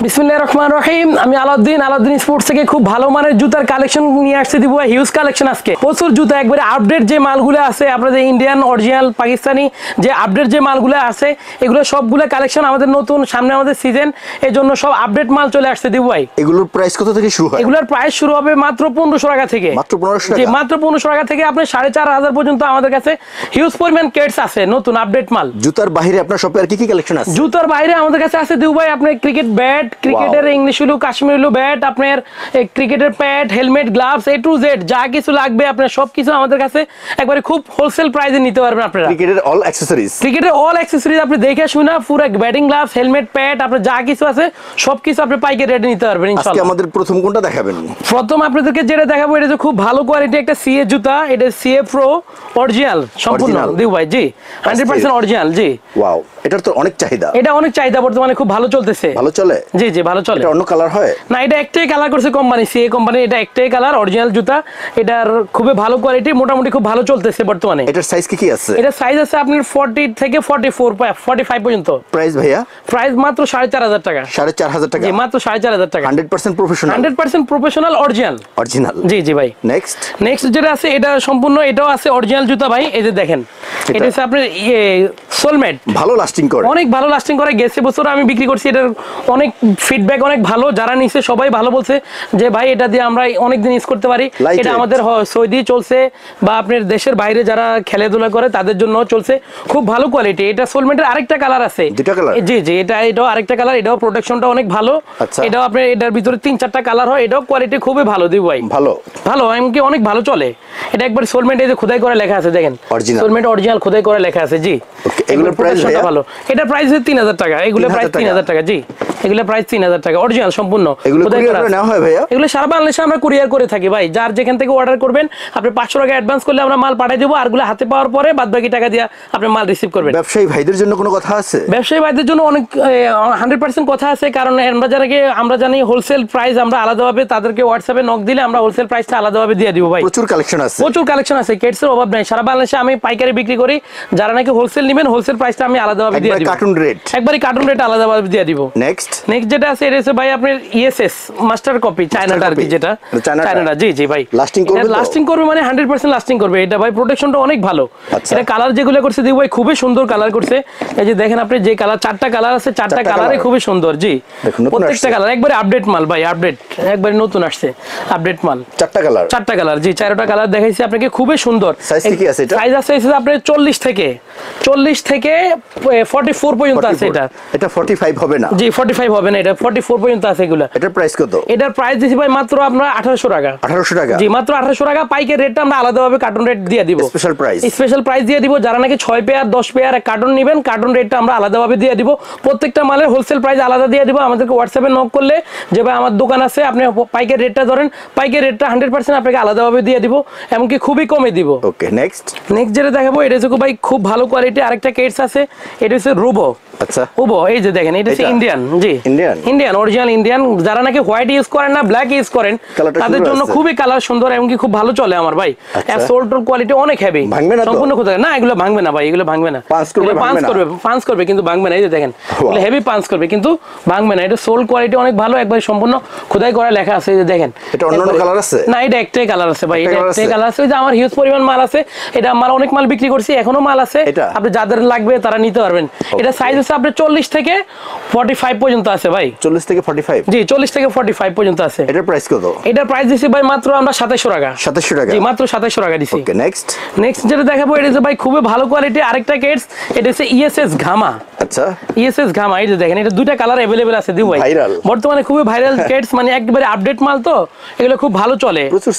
বিসমিল্লাহির রহমানির রহিম। আমি আলাউদ্দিন স্পোর্টস থেকে খুব ভালো মানের জুতার কালেকশন নিয়ে আসছি দিব, হিউজ কালেকশন আজকে। প্রচুর জুতা, একবারে আপডেট যে মালগুলো আছে আপনাদের ইন্ডিয়ান অরিজিনাল পাকিস্তানি যে আপডেট যে মালগুলো আছে এগুলো সবগুলো কালেকশন আমাদের নতুন, সামনে আমাদের সিজন, এই জন্য সব আপডেট মাল চলে আসছে দিব ভাই। এগুলোর প্রাইস কত থেকে শুরু হয়? এগুলোর প্রাইস শুরু হবে মাত্র 1500 টাকা থেকে। মাত্র 1500 টাকা? জি, মাত্র 1500 টাকা থেকে আপনি 4500 পর্যন্ত আমাদের কাছে হিউজ পরিমাণ কেটস আছে, নতুন আপডেট মাল। জুতার বাইরে আপনার শপে আর কি কি কালেকশন আছে? জুতার বাইরে আমাদের কাছে আছে দিব ভাই আপনার ক্রিকেট ব্যাট, ক্রিকেটের ইংলিশ উলু, কাশ্মীর উলু ব্যাট, আপনার ক্রিকেটের pad, helmet, gloves, A to Z যা কিছু লাগবে আপনার সবকিছু আমাদের কাছে একবারে খুব হোলসেল প্রাইসে নিতে পারবেন আপনারা। ক্রিকেটের অল অ্যাকসেসরিজ, ক্রিকেটের অল অ্যাকসেসরিজ আপনি দেখে শুনে পুরো ব্যাটিং গ্লাভস, হেলমেট, প্যাড, আপনার যা কিছু আছে সবকিছু আপনি পাইকারি রেটে নিতে পারবেন ইনশাআল্লাহ। আজকে আমাদের প্রথম কোনটা দেখাবেন? প্রথম আপনাদেরকে যেটা দেখাবো এটা খুব ভালো কোয়ালিটি একটা সিএ জুতা, এটা সিএ প্রো অরিজিনাল সম্পূর্ণ দিব ভাই। জি, 100% অরিজিনাল। জি, ওয়াও, এটার তো অনেক চাহিদা। এটা অনেক চাহিদা, বর্তমানে খুব ভালো চলতেছে। ভালো চলে? জি জি, ভালো চলে। এটা অন্য কালার হয় না, এটা একটাই কালার করছে কোম্পানি, সিএ কোম্পানি, এটা একটাই কালার অরিজিনাল জুতা। এটার খুবই ভালো কোয়ালিটি, মোটামুটি খুব ভালো চলতেছে বর্তমানে। এটার সাইজ কি কি আছে? এটা সাইজ আছে আপনার 40 থেকে 44 45 পর্যন্ত। প্রাইস ভাইয়া? প্রাইস মাত্র 4500 টাকা। 4500 টাকা? জি, মাত্র 4500 টাকা। 100% প্রফেশনাল? 100% professional original. অরিজিনাল? জি জি ভাই। নেক্সট যেটা আছে এটা সম্পূর্ণ এটাও আছে অরিজিনাল জুতা ভাই। এই যে দেখেন, এটা হচ্ছে আপনার সোলমেট। ভালো লাস্টিং করে? অনেক ভালো লাস্টিং করে। গেছে বছর আমি বিক্রি করছি, এটার অনেক ফিডব্যাক অনেক ভালো, যারা নিছে সবাই ভালো বলছে যে ভাই এটা দিয়ে আমরা অনেক দিন ইউজ করতে পারি। এটা আমাদের সৌদি চলছে বা আপনার দেশের বাইরে যারা খেলাধুলা করে তাদের জন্য চলছে, খুব ভালো কোয়ালিটি। এটা সোলমেটের আরেকটা কালার আছে। দুটো কালার? জি জি, এটাও আরেকটা কালার, এটাও প্রোটেকশনটা অনেক ভালো। এটাও আপনার এটার ভিতরে 3-4টা কালার হয়, এটাও কোয়ালিটি খুবই ভালো দিব ভাই। ভালো এমনকি অনেক ভালো চলে। এটা একবার সোলমেট এই যে খোদাই করে লেখা আছে, দেখেন সোলমেট অরিজিনাল খোদাই করে লেখা আছে। জি, এগুলোর প্রাইস ভালো। এটা প্রাইস 3000 টাকা। এগুলো প্রাইস 3000 টাকা। জি, এগুলো প্রাইস 3000 টাকা অরিজিনাল সম্পূর্ণ। এগুলো কুরিয়ার করে নেওয়া হয় ভাইয়া? এগুলো সারা বাংলাদেশে আমরা কুরিয়ার করে থাকি ভাই। যার যেখান থেকে অর্ডার করবেন আপনি 500 টাকা অ্যাডভান্স করলে আমরা মাল পাঠিয়ে দেবো, আরগুলো হাতে পাওয়ার পরে বাদ বাকি টাকা দিয়ে আপনি মাল রিসিভ করবেন। ব্যবসায়ী ভাইদের জন্য কোনো কথা আছে? ব্যবসায়ী ভাইদের জন্য অনেক 100% কথা আছে, কারণ আমরা জানি হোলসেল প্রাইস আমরা আলাদাভাবে তাদেরকে হোয়াটসঅ্যাপে নক দিলে আমরা হোলসেল প্রাইসটা আলাদাভাবে দিয়ে দিব ভাই। প্রচুর কালেকশন আছে? প্রচুর কালেকশন আছে, কেটসের অভাব নাই। সারা বাংলাদেশে আমি পাইকারি বিক্রি করি, যারা নাকি হোলসেল নেবেন হোলসেল প্রাইসটা আমি আলাদাভাবে দিয়ে দিব। Cartoon rate? একবারই কার্টুন রেট আলাদাভাবে দিয়ে দিব। নেক্সট যেটা আছে এটা হচ্ছে ভাই আপনার ইএসএস মাস্টার কপি, চায়নাটা আর কি, যেটা চায়নাটা। জি জি ভাই, লাস্টিং করবে মানে 100% লাস্টিং করবে এটা ভাই। প্রোটেকশনটা অনেক ভালো। এটা কালার যেগুলো করছে দিব ভাই খুবই সুন্দর কালার করছে। এই যে দেখেন আপনি যে কালার, 4টা কালার আছে, 4টা কালারে খুবই সুন্দর। জি, প্রত্যেকটা কালার একবারে আপডেট মাল ভাই, আপডেট একবারে নতুন আসছে আপডেট মাল। 4টা কালার। জি, 4টা কালার দেখাইছি আপনাকে, খুবই সুন্দর। সাইজ কি আছে এটা? সাইজ আছে আপনার 40 থেকে 44 পর্যন্ত আছে। এটা 45 হবে না? জি, 45 হবে না, এটা 44 পর্যন্ত আছে এগুলা। এটার প্রাইস কত? এটার প্রাইস দিছি ভাই মাত্র আমরা 1800 টাকা। 1800 টাকা? জি, মাত্র 1800 টাকা। পাইকারি রেটটা আমরা আলাদাভাবে কার্টন রেট দিয়ে দিব, স্পেশাল প্রাইস দিয়ে দিব। যারা নাকি 6 পেয়ার 10 পেয়ার কার্টন নেবেন, কার্টন রেটটা আমরা আলাদাভাবে দিয়ে দিব। প্রত্যেকটা মালের হোলসেল প্রাইস আলাদা দিয়ে দিব। আমাদেরকে হোয়াটসঅ্যাপে নক করলে যে ভাই আমার দোকান আছে, আপনি পাইকারি রেটটা ধরেন, পাইকারি রেটটা 100% আপনাকে আলাদাভাবে দিয়ে দিব, এমনকি খুবই কমে দিব। ওকে, নেক্সট যেটা দেখাবো এটা হচ্ছে ভাই খুব ভালো কোয়ালিটি আরেকটা কেটস আছে, এটা হচ্ছে রুবো। আচ্ছা, রুবো এই যে দেখেন, এটা হচ্ছে ইন্ডিয়ান। জি, ইন্ডিয়ান অরিজিনাল ইন্ডিয়ান। যারা নাকি হোয়াইট ইউজ করেন না, ব্ল্যাক ইউজ করেন, তাদের জন্য খুবই কালার সুন্দর, এমনকি খুব ভালো চলে আমার ভাই। সোলটার কোয়ালিটি অনেক হেভি, সম্পূর্ণ কোথায় না, এগুলো ভাঙবে না ভাই, এগুলো ভাঙবে না। পাঞ্চ করবে কিন্তু ভাঙবে না। এই যে দেখেন, এগুলো হেভি পাঞ্চ করবে কিন্তু ভাঙবে না। এটা সোল কোয়ালিটি অনেক ভালো, একবার সম্পূর্ণ খোদাই করা লেখা আছে। এই যে দেখেন, এটা অন্য কালার আছে না, এটা একটাই কালার আছে ভাই, এটা একটাই কালার আছে। যে আমার হিউজ পরিমাণ মাল আছে, এটা আমার অনেক মাল বিক্রি করছি, এখনো মাল আছে, আপনি যাদের লাগবে তারা নিতে পারবেন। এটা সাইজ আছে আপনার 40 থেকে 45 পর্যন্ত আছে ভাই। 40 থেকে 45? জি, 40 থেকে 45 পর্যন্ত আছে। এটার প্রাইস কত? এটার প্রাইস দিছি ভাই মাত্র আমরা 2700 টাকা। 2700 টাকা? জি, মাত্র 2700 টাকা দিছি। ওকে, নেক্সট যেটা দেখাবো এটা হচ্ছে ভাই খুবই ভালো কোয়ালিটি আরেকটা কেটস, এটা হচ্ছে ইএসএস ঘামা। আচ্ছা, ইএসএস ঘামা। এই যে দেখেন, এটা দুইটা কালার अवेलेबल আছে দিব ভাই। বর্তমানে খুবই ভাইরাল কেটস, মানে একবারে আপডেট মাল, তো এগুলো খুব ভালো চলে, প্রচুর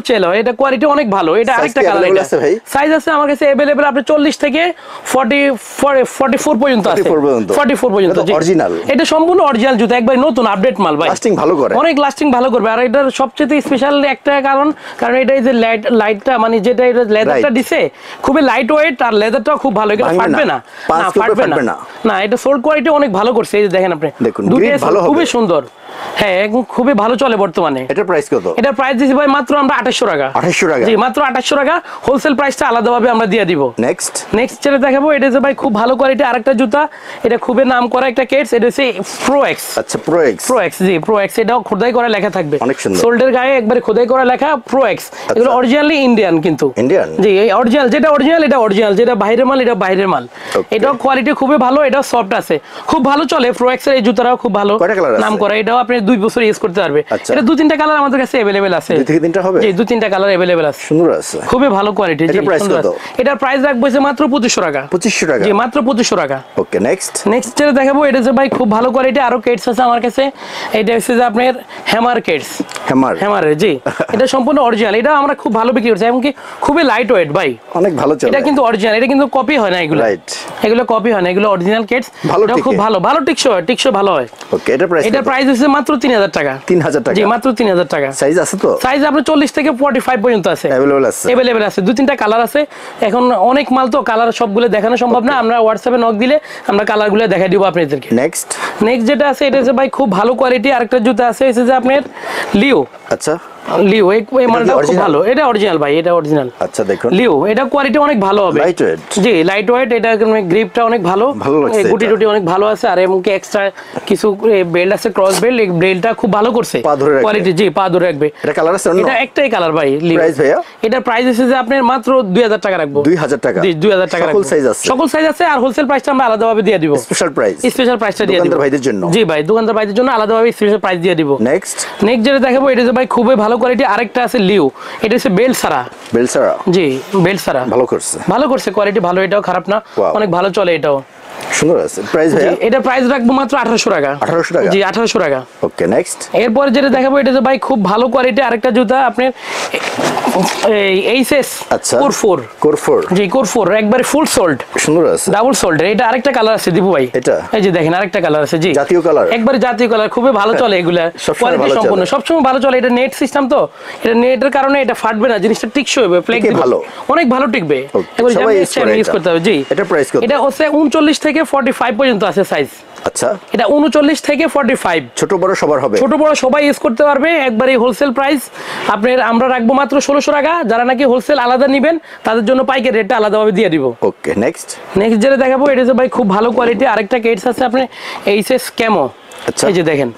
সেল হয়। এটা কোয়ালিটি অনেক ভালো। এটা আরেকটা কালার। এটা সাইজ আছে আমার কাছে अवेलेबल আপনি 40 থেকে 44 পর্যন্ত আছে। 44 পর্যন্ত। জি, অরিজিনাল। এটা সম্পূর্ণ অরিজিনাল জুতা, একবার নতুন আপডেট মাল ভাই। লাস্টিং ভালো করে, অনেক লাস্টিং ভালো করবে। আর এটার সবচেয়ে স্পেশাল একটা কারণ এটা এই যে লাইটটা, মানে যেটা এটা লেদারটা দিছে খুবই লাইট ওয়েট, আর লেদারটাও খুব ভালো, এটা ফাটবে না, ফাটবে না। হবে না না, এটা সোল্ড কোয়ালিটি অনেক ভালো করছে। এই যে দেখেন আপনি, দেখুন দুটো গ্রিপ ভালো হবে, খুবই সুন্দর। হ্যাঁ, একদম খুবই ভালো চলে বর্তমানে। এটার প্রাইস কত? এটা প্রাইস দিছি ভাই মাত্র আমরা 2800 টাকা। 2800 টাকা? জি, মাত্র 2800 টাকা। হোলসেল প্রাইসটা আলাদাভাবে আমরা দিয়ে দিব। নেক্সট যেটা দেখাবো, এটা যে ভাই খুব ভালো কোয়ালিটি আরেকটা জুতা, এটা খুবই নাম করা একটা কেটস, এটা হচ্ছে প্রো এক্স। আচ্ছা, প্রো এক্স। প্রো এক্স, জি প্রো এক্স, এটাও খোদাই করা লেখা থাকবে, অনেক সুন্দর। সোল্ডের গায়ে একবারে খোদাই করা লেখা প্রো এক্স। এগুলো অরিজিনালি ইন্ডিয়ান, কিন্তু ইন্ডিয়ান, জি এই অরিজিনাল, যেটা অরিজিনাল এটা অরিজিনাল, যেটা বাইরের মাল এটা বাইরের মাল। এটাও কোয়ালিটি খুবই ভালো, এটা সফট আছে, খুব ভালো চলে। প্রো এক্স এর এই জুতাটাও খুব ভালো নাম করা, এটাও আপনি 2 বছর ইউজ করতে পারবে। এটা 2-3টা কালার আমাদের কাছে अवेलेबल আছে। 2 থেকে 3টা হবে? জি 2-3টা কালার अवेलेबल আছে, সুন্দর আছে, খুবই ভালো কোয়ালিটি। জি সুন্দর আছে। এটার প্রাইস রাখবো মাত্র 2500 টাকা। 2500 টাকা? জি মাত্র 2500 টাকা। ওকে, নেক্সট যেটা দেখাবো, এটা যে ভাই খুব ভালো কোয়ালিটি আরো কেটস আছে আমার কাছে। এটা হচ্ছে যে আপনার হ্যামার কেটস। হ্যামারের, জি এটা সম্পূর্ণ অরিজিনাল, এটা আমরা খুব ভালো বিক্রি করছি, এমনকি খুবই লাইট ওয়েট ভাই, অনেক ভালো চলে। এটা কিন্তু অরিজিনাল, এটা কিন্তু কপি হয় না, এগুলো এগুলো কপি হয় না, এগুলো অরিজিনাল কেটস। এটা খুব ভালো ভালো টিকসই ভালো হয়। ওকে, এটা প্রাইস হচ্ছে মাত্র 3000 টাকা। 3000 টাকা? জি মাত্র 3000 টাকা। সাইজ আছে তো? সাইজ আপনার 40 থেকে 45 পর্যন্ত আছে, अवेलेबल আছে। 2-3টা কালার আছে, এখন অনেক মাল তো কালার সবগুলো দেখানো সম্ভব না, আমরা হোয়াটসঅ্যাপে নক দিলে আমরা কালারগুলো দেখাই দিব আপনাদেরকে। নেক্সট যেটা আছে, এটা হচ্ছে ভাই খুব ভালো কোয়ালিটি আরেকটা জুতা আছে, এসে যে আপনার লিও। আচ্ছা, লিও এই মালটা খুব ভালো, এটা অরিজিনাল ভাই, এটা অরিজিনাল। আচ্ছা দেখুন, লিও এটা কোয়ালিটি অনেক ভালো হবে, লাইট ওয়েট। জি লাইট ওয়েট, এটা গ্রিপটা অনেক ভালো, গুটি টুটি অনেক ভালো আছে, আর এমনকি এক্সট্রা কিছু বেল্ট আছে, ক্রস বেল্ট, এই বেল্টটা খুব ভালো করছে কোয়ালিটি। জি পা ধরে রাখবে। এটা কালার আছে? এটা একটাই কালার ভাই। প্রাইস ভাইয়া? এটা প্রাইস আছে যে আপনার মাত্র 2000 টাকা রাখবো। 2000 টাকা? জি 2000 টাকা রাখবো। সকল সাইজ আছে, আর হোলসেল প্রাইসটা আমরা আলাদাভাবে দিয়ে দিব। স্পেশাল প্রাইসটা দিয়ে দিব দোকানদার ভাইদের জন্য। জি ভাই, দোকানদার ভাইদের জন্য আলাদাভাবে স্পেশাল প্রাইস দিয়ে দিব। নেক্সট যেটা দেখাবো, এটা যে ভাই খুবই ভালো কোয়ালিটি আরেকটা আছে লিও, এটা হচ্ছে বেল্ট সারা। জি বেল্ট সারা ভালো করছে কোয়ালিটি ভালো, এটাও খারাপ না, অনেক ভালো চলে, এটাও সুন্দর আছে। প্রাইস ভাইয়া? এটা প্রাইস রাখবো মাত্র 1800 টাকা। 1800 টাকা? জি 1800 টাকা। ওকে, নেক্সট এরপর যেটা দেখাবো, এটা যে ভাই খুব ভালো কোয়ালিটি আরেকটা জুতা, আপনার এই এইচএস কোর 4। জি কোর 4 একবারে ফুল সোল্ড, সুন্দর আছে, ডাবল সোল্ড। এটা আরেকটা কালার আছে দীপু ভাই, এটা এই যে দেখেন আরেকটা কালার আছে। জি জাতীয় কালার, একবারে জাতীয় কালার, খুবই ভালো চলে এগুলা, কোয়ালিটি সম্পূর্ণ সবসময় ভালো চলে। এটা নেট সিস্টেম তো, এটা নেটের কারণে এটা ফাটবে না, জিনিসটা টিকসই হবে, ভালো অনেক ভালো টিকবে, সবাই ইউজ করতে হবে। জি এটা প্রাইস কত? এটা হচ্ছে 39 থেকে 45 পর্যন্ত আছে সাইজ। আচ্ছা, এটা 39 থেকে 45, ছোট বড় সবার হবে, ছোট বড় সবাই ইউজ করতে পারবে। একবারে হোলসেল প্রাইস আপনার আমরা রাখবো মাত্র 1600 টাকা। যারা নাকি হোলসেল আলাদা নেবেন তাদের জন্য পাইকারি রেটটা আলাদাভাবে দিয়ে দিব। ওকে, নেক্সট যেটা দেখাবো, এটা হচ্ছে ভাই খুব ভালো কোয়ালিটি আরেকটা কেটস আছে আপনার এইচএস ক্যামো। আচ্ছা, এই যে দেখেন,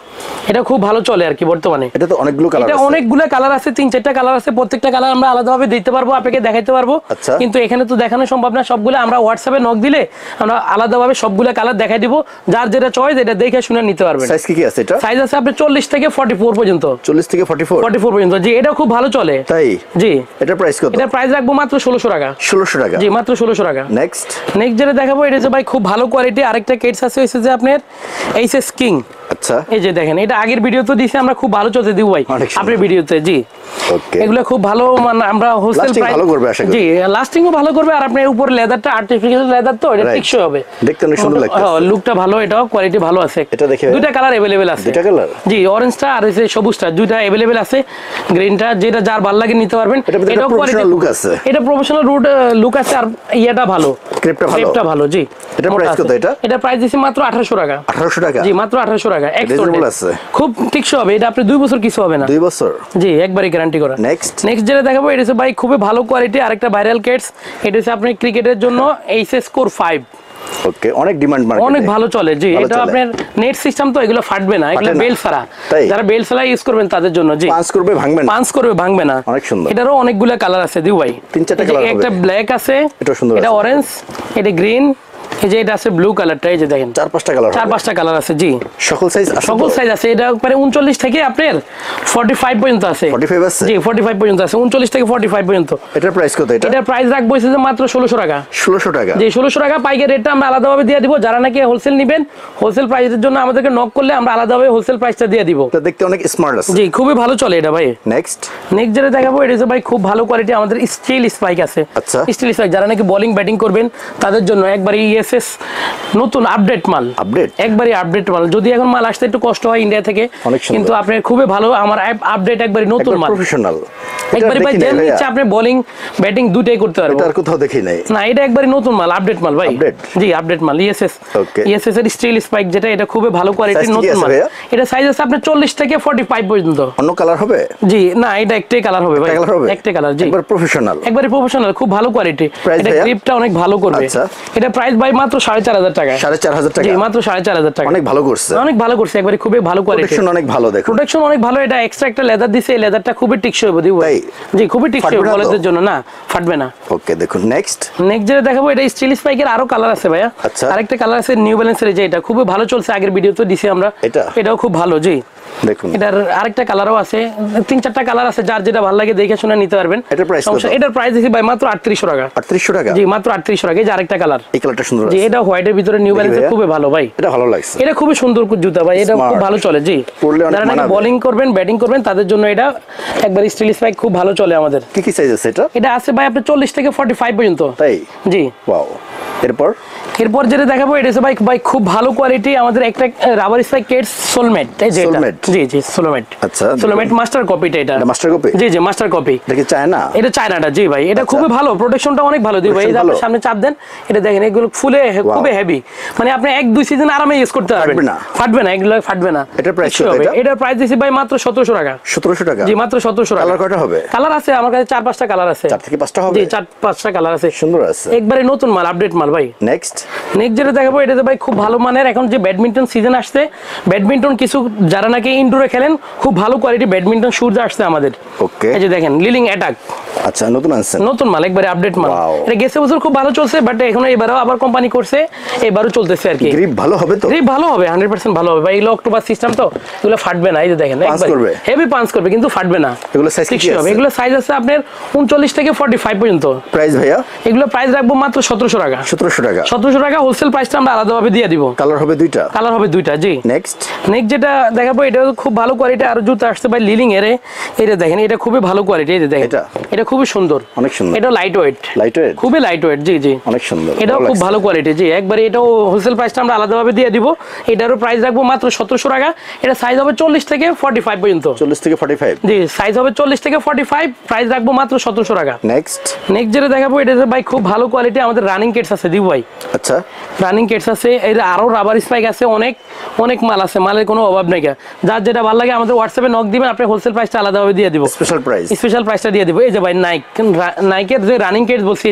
এটা খুব ভালো চলে আর কি বর্তমানে। এটা তো অনেকগুলো কালার আছে, 3-4টা কালার আছে, প্রত্যেকটা কালার আমরা আলাদাভাবে দিতে পারবো, আপনাকে দেখাইতে পারবো, কিন্তু এখানে তো দেখানো সম্ভব না সবগুলো। আমরা হোয়াটসঅ্যাপে নক দিলে আমরা আলাদাভাবে সবগুলো কালার দেখাই দিব, যার যেটা চয়েস এটা দেখে শুনে নিতে পারবেন। সাইজ কি আছে? এটা সাইজ আছে আপনার 40 থেকে 44 পর্যন্ত। 40 থেকে 44 পর্যন্ত। জি এটা খুব ভালো চলে। তাই? জি। এটা প্রাইস কত? এটা প্রাইস রাখবো মাত্র 1600 টাকা। 1600 টাকা? জি মাত্র 1600 টাকা। নেক্সট যেটা দেখাবো, এটা যে ভাই খুব ভালো কোয়ালিটি আরেকটা কেটস আছে, হচ্ছে যে আপনার এইচএস কিং। আচ্ছা, এই যে দেখেন, এটা আগের ভিডিও তো দিছি আমরা, খুব ভালো চলতে দিব ভাই আপনার ভিডিওতে। জি ওকে, এগুলো খুব ভালো, মানে আমরা হোলসেল প্রাইস ভালো করবে আশা করি। জি লাস্টিংও ভালো করবে, আর আপনার উপরে লেদারটা আর্টিফিশিয়াল লেদার তো, এটা টিকসই হবে, দেখতে অনেক সুন্দর লাগছে। হ্যাঁ, লুকটা ভালো, এটাও কোয়ালিটি ভালো আছে। এটা দেখে দুইটা কালার अवेलेबल আছে। দুইটা কালার? জি, অরেঞ্জটা আর এই সবুজটা, দুইটা अवेलेबल আছে। গ্রিনটা যেটা যার ভালো লাগে নিতে পারবেন। এটাও কোয়ালিটি লুক আছে, এটা প্রফেশনাল লুক আছে, আর ইয়াটা ভালো, ক্রেপটা ভালো। জি এটা প্রাইস কত? এটা প্রাইস দিছি মাত্র 1800 টাকা। 1800 টাকা? জি মাত্র 1800 টাকা। খুব টিকসই হবে, এটা আপনি 2 বছর কিছু হবে না। 2 বছর? জি একবারে গ্যারান্টি করা। নেক্সট যেটা দেখাবো, এটা হচ্ছে ভাই খুবই ভালো কোয়ালিটি আরেকটা ভাইরাল কেটস, এটা হচ্ছে আপনি ক্রিকেটের জন্য এইচএস কোর 5। ওকে, অনেক ডিমান্ড মার্কেটে, অনেক ভালো চলে। জি এটা আপনার নেট সিস্টেম তো, এগুলো ফাটবে না, এগুলো বেল্ট ছাড়া, যারা বেল্ট ছাড়া ইউজ করবেন তাদের জন্য। জি পাঁচ করবে ভাঙবে না, অনেক সুন্দর। এটারও অনেকগুলো কালার আছে দিউ ভাই, 3-4টা কালার হবে। একটা ব্ল্যাক আছে, এটা সুন্দর, এটা অরেঞ্জ, এটা গ্রিন, এই যে এটা আছে ব্লু কালারটা, এই যে দেখেন 4-5টা কালার আছে। জি সকল সাইজ আছে। এটা একবারে 39 থেকে আপনার 45 পর্যন্ত আছে। 45 আছে? জি 45 পর্যন্ত আছে, 39 থেকে 45 পর্যন্ত। এটার প্রাইস কত? এটার প্রাইস রাখবো যে মাত্র 1600 টাকা। 1600 টাকা? জি 1600 টাকা। পাইকারি রেটটা আমরা আলাদাভাবে দিয়ে দিব, যারা নাকি হোলসেল নেবেন হোলসেল প্রাইসের জন্য আমাদেরকে নক করলে আমরা আলাদাভাবে হোলসেল প্রাইসটা দিয়ে দিব। এটা দেখতে অনেক স্মার্ট আছে। জি খুবই ভালো চলে এটা ভাই। নেক্সট যেটা দেখাবো, এটা হচ্ছে ভাই খুব ভালো কোয়ালিটি আমাদের স্টিল স্পাইক আছে। আচ্ছা, স্টিল স্পাইক যারা নাকি বোলিং ব্যাটিং করবেন তাদের জন্য একবারে ইএসএস নতুন আপডেট মাল, একবারে আপডেট মাল। যদি এখন মাল আসতে একটু কষ্ট হয় ইন্ডিয়া থেকে, কিন্তু আপনার খুবই ভালো, আমার আপডেট একবারে নতুন মাল, প্রফেশনাল একবারে ভাই দেন ইচ্ছা আপনি বোলিং ব্যাটিং দুটোই করতে পারবেন। এটা আর কোথাও দেখি নাই না, এটা একবারে নতুন মাল, আপডেট মাল ভাই। জি আপডেট মাল ইএসএস, ইএসএস এর স্টিল স্পাইক যেটা, এটা খুবই ভালো কোয়ালিটির নতুন মাল। এটা সাইজ আছে আপনার 40 থেকে 45 পর্যন্ত। অন্য কালার হবে? জি না, এটা একটাই কালার হবে ভাই, একটাই কালার। জি একবার প্রফেশনাল, একবারে প্রফেশনাল, খুব ভালো কোয়ালিটি। এটা গ্রিপটা অনেক ভালো করবে। এটা প্রাইস ভাই মাত্র 4500 টাকা। 4500 টাকা? জি মাত্র 4500 টাকা। অনেক ভালো করছে, অনেক ভালো করছে, একবারে খুবই ভালো কোয়ালিটি। প্রোটেকশন অনেক ভালো, দেখো প্রোটেকশন অনেক ভালো। এটা এক্সট্রা একটা লেদার দিছে, এই লেদারটা খুবই টিকসই হবে দিব ভাই। জি খুবই টিকসই হবে কলেজের জন্য, না ফাটবে না। ওকে দেখুন নেক্সট যেটা দেখাবো, এটা স্টিল স্পাইকের আরো কালার আছে ভাইয়া। আরেকটা কালার আছে নিউ ব্যালেন্সের, যে এটা খুবই ভালো চলছে, আগের ভিডিওতে দিছি আমরা, এটাও খুব ভালো। জি দেখুন এটার আরেকটা কালারও আছে, 3-4টা কালার আছে, যার যেটা ভালো লাগে দেখে শুনে নিতে পারবেন। এটার প্রাইস দিছি ভাই মাত্র 3800 টাকা। 3800 টাকা? জি মাত্র 3800 টাকা। এই যে আরেকটা কালার, এই কালারটা সুন্দর আছে। জি এটা হোয়াইটের ভিতরে নিউ ব্যালেন্সের, খুবই ভালো ভাই, এটা ভালো লাগছে। এটা খুবই সুন্দর জুতা ভাই, এটা খুব ভালো চলে। জি যারা নাকি বোলিং করবেন ব্যাটিং করবেন তাদের জন্য এটা একবার স্টিল স্পাইক খুব ভালো চলে আমাদের। কি কি সাইজ আছে এটা? এটা আছে ভাই আপনার 40 থেকে 45 পর্যন্ত। তাই? জি ওয়াও। এরপর যেটা দেখাবো, এটা হচ্ছে ভাই খুব ভালো কোয়ালিটি আমাদের একটা রাবার স্পাইক কেটস সোলমেট। এই যে এটা, জি জি সোলমেট। আচ্ছা সোলমেট মাস্টার কপিটা, এটা মাস্টার কপি? জি জি মাস্টার কপি। এটা কি চায়না? এটা চায়নাটা। জি ভাই এটা খুবই ভালো, প্রোটেকশনটা অনেক ভালো দিই ভাই। আপনি সামনে চাপ দেন, এটা দেখেন এগুলো ফুলে খুবই হেভি, মানে আপনি 1-2 সিজন আরামে ইউজ করতে পারবেন, ফাটবে না, এগুলো ফাটবে না। এটার প্রাইস কত? এটার প্রাইস দিছি ভাই মাত্র 1700 টাকা। 1700 টাকা? জি মাত্র 1700 টাকা। কালার কয়টা হবে? কালার আছে আমার কাছে 4-5টা কালার আছে। 4 থেকে 5টা হবে? জি 4-5টা কালার আছে, সুন্দর আছে, একবারে নতুন মাল, আপডেট মাল ভাই। নেক্সট যেটা দেখাবো, এটাতে ভাই খুব ভালো মানের, এখন যে ব্যাডমিন্টন সিজন আসছে, ব্যাডমিন্টন কিছু যারা নাকি ইনডোরে খেলেন, খুব ভালো কোয়ালিটি ব্যাডমিন্টন শুজ আসছে আমাদের। ওকে এই যে দেখেন লিলিং অ্যাটাক। আচ্ছা নতুন আনছেন? নতুন মাল, একবারে আপডেট মাল। এটা গেছে বছর খুব ভালো চলছে, বাট এখন এবারও আবার কোম্পানি করছে, এবারও চলতেছে আর কি। গ্রিপ ভালো হবে তো? গ্রিপ ভালো হবে, 100% ভালো হবে ভাই। এগুলো অক্টোপাস সিস্টেম তো, এগুলো ফাটবে না। এই যে দেখেন একবারে হেভি পাঞ্চ করবে, কিন্তু ফাটবে না। এগুলো সাইজ কি আছে? এগুলো সাইজ আছে আপনার 39 থেকে 45 পর্যন্ত। প্রাইস ভাইয়া? এগুলো প্রাইস রাখবো মাত্র 1700 টাকা। 1700 টাকা? 1700 টাকা হোলসেল প্রাইসটা আমরা আলাদাভাবে দিয়ে দিব। কালার হবে দুইটা? কালার হবে দুইটা। জি নেক্সট যেটা দেখাবো, এটা খুব ভালো কোয়ালিটি, আর জুতা আসছে ভাই লিলিং এর। এটা দেখেন, এটা খুবই ভালো কোয়ালিটি। এই যে দেখেন এটা খুবই সুন্দর, অনেক সুন্দর। এটা লাইট ওয়েট, খুবই লাইট ওয়েট। জি জি অনেক সুন্দর, এটাও খুব ভালো কোয়ালিটি। জি একবারে এটাও হোলসেল প্রাইসটা আমরা আলাদাভাবে দিয়ে দিব। এটারও প্রাইস রাখবো মাত্র 1700 টাকা। এটা সাইজ হবে 40 থেকে 45 পর্যন্ত। 40 থেকে 45? জি সাইজ হবে 40 থেকে 45, প্রাইস রাখবো মাত্র 1700 টাকা। নেক্সট যেটা দেখাবো, এটা ভাই খুব ভালো কোয়ালিটি আমাদের রানিং কেটস আছে দিব ভাই। আচ্ছা রানিং কেটস আছে, এর আরো রাবার স্পাইক আছে, অনেক অনেক মাল আছে, মালের কোনো অভাব নেই। যার যেটা ভালো লাগে আমাদের হোয়াটসঅ্যাপে নক দিবেন, আপনি হোলসেল প্রাইসটা আলাদাভাবে দিয়ে দিব, স্পেশাল প্রাইসটা দিয়ে দিব। এই যে ভাই নাইকের যে রানিং কেটস বলছি,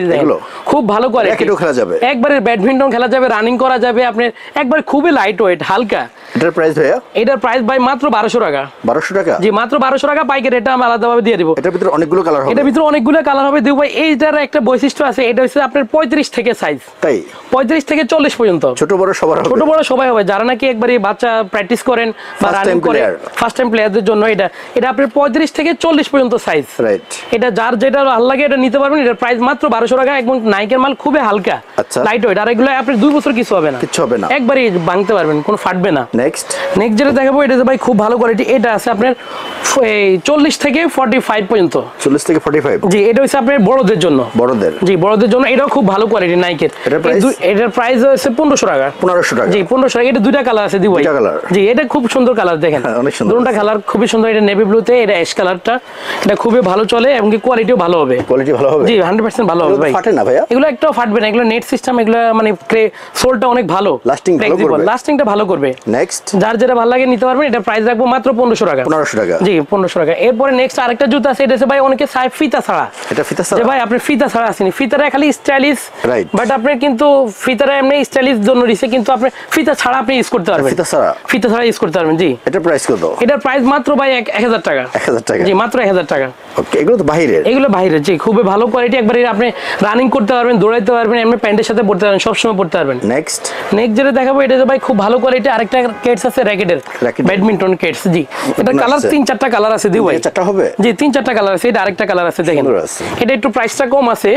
খুব ভালো কোয়ালিটি, খেলা যাবে, একবারে ব্যাডমিন্টন খেলা যাবে, রানিং করা যাবে আপনার, একবারে খুবই লাইট ওয়েট, হালকা। এটার প্রাইস ভাইয়া? এটার প্রাইস ভাই মাত্র 1200 টাকা। 1200 টাকা? জি মাত্র 1200 টাকা পাইকারি, এটা আমরা আলাদাভাবে দিয়ে দিব। এটার ভিতরে অনেকগুলো কালার হবে? এটার ভিতরে অনেকগুলো কালার হবে দিব ভাই। এইটার একটা বৈশিষ্ট্য আছে, এটা হচ্ছে আপনার 35 থেকে সাইজ। তাই? 35 থেকে 40 পর্যন্ত, ছোট বড় সবার হবে? ছোট বড় সবাই হবে, যারা নাকি একবারে বাচ্চা প্র্যাকটিস করেন বা রানিং করেন, ফার্স্ট টাইম প্লেয়ারদের জন্য এটা আপনার 35 থেকে 40 পর্যন্ত সাইজ। রাইট। এটা যার যেটা ভালো লাগে এটা নিতে পারবেন। এটার প্রাইস মাত্র 1200 টাকা, এবং নাইকের মাল খুবই হালকা, লাইট ওয়েট, আর এগুলো আপনি 2 বছর কিছু হবে না, কিছু হবে না, একবারে ভাঙতে পারবেন, কোনো ফাটবে না। নেক্সট যেটা দেখাবো, এটা ভাই খুব ভালো কোয়ালিটি। এটা আছে আপনার 40 থেকে 45 পর্যন্ত। 40 থেকে 45? জি এটা হচ্ছে আপনার বড়দের জন্য। বড়দের? জি বড়দের জন্য। এটাও খুব ভালো কোয়ালিটি নাইকের। এটার প্রাইস হচ্ছে 1500 টাকা। 1500 টাকা? জি 1500 টাকা। এটা দুইটা কালার আছে দিব ভাই। জি এটা খুব সুন্দর কালার, দেখেন দুটোটা কালার খুবই সুন্দর। এটা নেভি ব্লুতে, এটা অ্যাশ কালারটা, এটা খুবই ভালো চলে, এবং কি কোয়ালিটিও ভালো হবে। কোয়ালিটি ভালো হবে? জি 100% ভালো হবে ভাই। ফাটে না ভাইয়া? এগুলো একটাও ফাটবে না, এগুলো নেট সিস্টেম, এগুলো মানে সোলটা অনেক ভালো, লাস্টিং ভালো করবে, লাস্টিংটা ভালো করবে। নেক্সট যার যেটা ভালো লাগে নিতে পারবেন। এটা প্রাইস রাখবো মাত্র 1500 টাকা। 1500 টাকা? জি 1500 টাকা। এরপরে নেক্সট আরেকটা জুতা আছে, এটা আছে ভাই অনেকে চায় ফিতা ছাড়া। এটা ফিতা ছাড়া? ভাই আপনি ফিতা ছাড়া আসেনি, ফিতাটা খালি স্টাইলিশ, রাইট, বাট আপনি কিন্তু ফিতাটা এমনি স্টাইলিশ জন্য দিছে, কিন্তু আপনি ফিতা ছাড়া আপনি ইউজ করতে পারবেন। ফিতা ছাড়া ইউজ করতে পারবেন। জি এটার প্রাইস কত? এটার প্রাইস মাত্র ভাই 1000 টাকা। 1000 টাকা? জি মাত্র 1000 টাকা। ওকে এগুলো তো বাইরের? এগুলো বাইরের। জি খুবই ভালো কোয়ালিটি, একবারে আপনি রানিং করতে পারবেন, দৌড়াইতে পারবেন, এমনি প্যান্টের সাথে পড়তে পারবেন, সবসময় পড়তে পারবেন। নেক্সট যেটা দেখাবো, এটা ভাই খুব ভালো কোয়ালিটি আরেকটা কেটস আছে র্যাকেটের, ব্যাডমিন্টন কেটস। জি এটা কালার 3-4 3-4টা কালার আছে দিও ভাই। 4টা হবে? জি 3-4টা কালার আছে। এটা আরেকটা কালার আছে দেখেন। এটা একটু প্রাইসটা কম আছে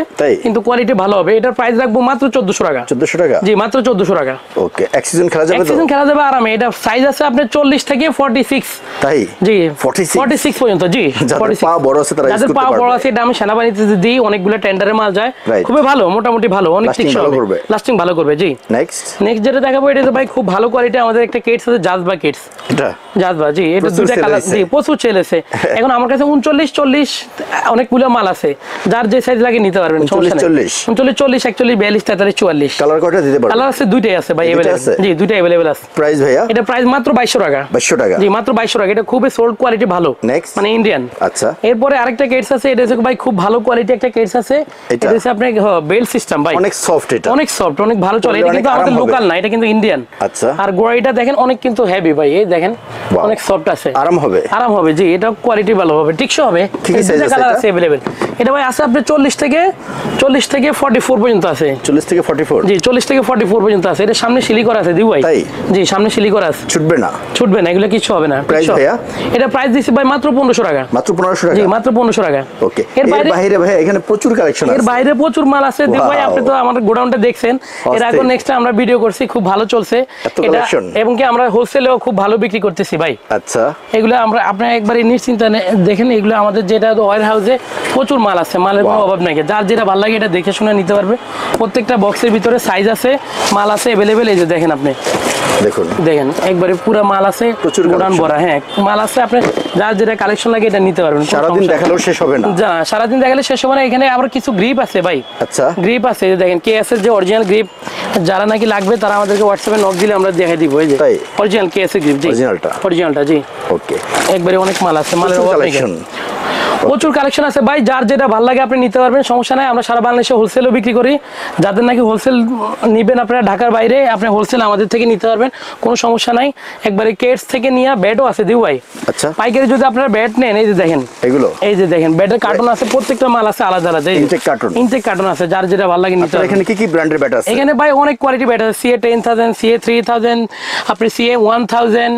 কিন্তু কোয়ালিটি ভালো হবে। এটার প্রাইস রাখবো মাত্র 1400 টাকা। 1400 টাকা? জি মাত্র 1400 টাকা। ওকে, এক সিজন খেলা যাবে তো? এক সিজন খেলা যাবে আরামে। এটা সাইজ আছে আপনার 40 থেকে 46। তাই? জি 46 পর্যন্ত। জি যাদের পা বড় আছে তারা ইউজ করতে পারবে। যাদের পা বড় আছে এটা আমি সেনাবাহিনীতে দিই, অনেকগুলো টেন্ডারে মাল যায়, খুবই ভালো, মোটামুটি ভালো, অনেক টিকসই হবে, লাস্টিং ভালো করবে। জি নেক্সট যেটা দেখাবো এটা তো ভাই খুব ভালো কোয়ালিটি। আমাদের একটা কেটস আছে জাজবা কেটস। এটা জাজবা, জি এটা দুইটা কালার, জি প্রচুর সেল আছে এখন আমার কাছে। 39 40 অনেকগুলো মাল আছে, যার যে সাইজ লাগে নিতে পারবেন। 39 40 41 42 43 44 কালার কয়টা দিতে পারবেন? কালার আছে দুইটাই আছে ভাই अवेलेबल। জি দুইটাই अवेलेबल আছে। প্রাইস ভাইয়া? এটা প্রাইস মাত্র 2200 টাকা। 2200 টাকা? জি মাত্র 2200 টাকা। এটা খুবই সোল্ড কোয়ালিটি ভালো, মানে ইন্ডিয়ান। আচ্ছা, এরপরে আরেকটা কেটস আছে, এটা হচ্ছে ভাই খুব ভালো কোয়ালিটি একটা কেটস আছে। এটা হচ্ছে আপনার বেল্ট সিস্টেম ভাই, অনেক সফট, এটা অনেক সফট, অনেক ভালো চলে। এটা কিন্তু আমাদের লোকাল না, এটা কিন্তু ইন্ডিয়ান। আচ্ছা, আর গোড়াইটা দেখেন অনেক কিন্তু হেভি ভাই, এই দেখেন অনেক সফট আছে, আরাম হবে, আরাম হবে। জি এটা কোয়ালিটি ভালো হবে, টিকসই হবে। এটা কালার আছে अवेलेबल। এটা ভাই আছে আপনার 40 থেকে 44 পর্যন্ত আছে। 40 থেকে 44? জি 40 থেকে 44 পর্যন্ত আছে। এটা সামনে সিলি করা আছে দিউ ভাই। তাই? জি সামনে সিলি করা আছে। ছুটবে না? ছুটবে না, এগুলো কিছু হবে না। প্রাইস ভাইয়া? এটা প্রাইস দিছি ভাই মাত্র 1500 টাকা। মাত্র 1500 টাকা? জি মাত্র 1500 টাকা। ওকে, এর বাইরে ভাই এখানে প্রচুর কালেকশন আছে। এর বাইরে প্রচুর মাল আছে দিউ ভাই। আপনি তো আমাদের গোডাউনটা দেখছেন, এর আগে নেক্সট আমরা ভিডিও করছি, খুব ভালো চলছে এটা, এবং কি আমরা হোলসেলেও খুব ভালো বিক্রি করতেছি ভাই। আচ্ছা, এগুলো আমরা আপনি একবারে নিশ্চিন্তে দেখেন, এগুলো আমাদের যেটা ওয়্যার হাউসে প্রচুর মাল আছে, মালের কোনো অভাব নাই। যার যেটা ভালো লাগে এটা দেখে শুনে নিতে পারবে। প্রত্যেকটা বক্সের ভিতরে সাইজ আছে, মাল আছে अवेलेबल। এই যে দেখেন আপনি, দেখেন একবারে পুরো মাল আছে, প্রচুর গোডাউন ভরা। হ্যাঁ মাল আছে, আপনি যার যেটা কালেকশন লাগে এটা নিতে পারবেন। সারাদিন দেখালেও শেষ হবে না। যা সারাদিন দেখালে শেষ হবে না। এখানে আবার কিছু গ্রিপ আছে ভাই। আচ্ছা, গ্রিপ আছে দেখেন, কেএস এর যে অরিজিনাল গ্রিপ, যারা নাকি লাগবে তারা আমাদেরকে হোয়াটসঅ্যাপে নক দিলে আমরা দেখাই দিব। এই যে অরিজিনাল কেএস এর গ্রিপ। জি অরিজিনালটা। জি ওকে, একবারে অনেক মাল আছে, মালের কালেকশন প্রচুর কালেকশন আছে ভাই। যার যেটা ভালো লাগে আপনি নিতে পারবেন, সমস্যা নাই। আমরা সারা বাংলাদেশে হোলসেলও বিক্রি করি। যাদের নাকি হোলসেল নিবেন আপনারা ঢাকার বাইরে, আপনি হোলসেল আমাদের থেকে নিতে পারবেন, কোনো সমস্যা নাই। একবারে কেটস থেকে নিয়ে ব্যাটও আছে দিউ ভাই। আচ্ছা, পাইকারি যদি আপনারা ব্যাট নেন, এই যে দেখেন এগুলো, এই যে দেখেন ব্যাটের কার্টন আছে, প্রত্যেকটা মাল আছে আলাদা আলাদা। ইনটেক কার্টন আছে, যার যেটা ভালো লাগে নিতে পারবেন। এখানে কি কি ব্র্যান্ডের ব্যাট আছে? এখানে ভাই অনেক কোয়ালিটি ব্যাট আছে। CA 10000, CA 3000, আপনি CA 1000,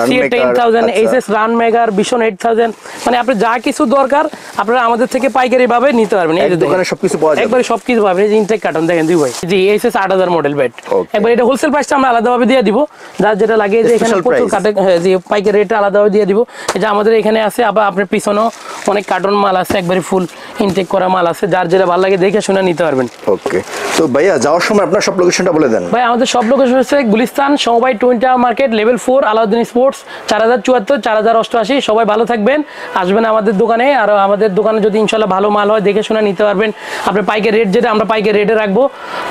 CA 10000, SS run মেগার, Vision 8000, মানে আপনি যা কিছু দরকার আপনারা আমাদের থেকে পাইকারি ভাবে নিতে পারবেন। এই যে দোকানে সবকিছু পাওয়া যায়, একবারে সবকিছু পাবেন। এই যে ইনটেক কার্টন দেখেন দিই ভাই। জি SS 8000 মডেল ব্যাট। একবার এটা হোলসেল প্রাইসটা আমরা আলাদাভাবে দিয়ে দিব, যার যেটা লাগে। যে এখানে প্রচুর কাটে, হ্যাঁ জি পাইকারি রেটটা আলাদাভাবে দিয়ে দিব। এই যে আমাদের এখানে আছে, আবার আপনার পিছনেও অনেক কার্টন মাল আছে, একবারে ফুল ইনটেক করা মাল আছে, যার যেটা ভালো লাগে দেখে শুনে নিতে পারবেন। ওকে, তো ভাইয়া যাওয়ার সময় আপনার সব লোকেশনটা বলে দেন। ভাই আমাদের সব লোকেশন হচ্ছে গুলিস্তান সমবায় twin tower market, level 4, Alauddin sports, 4074 4088। সবাই ভালো থাকবেন, আসবেন আমাদের দোকানে। আর আমাদের দোকানে যদি ইনশাল্লাহ ভালো মাল হয় দেখে শুনে নিতে পারবেন। আপনি পাইকারি রেট যেটা আমরা পাইকারি রেটে রাখবো।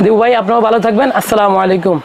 দেবু ভাই আপনারাও ভালো থাকবেন। আসসালামু আলাইকুম।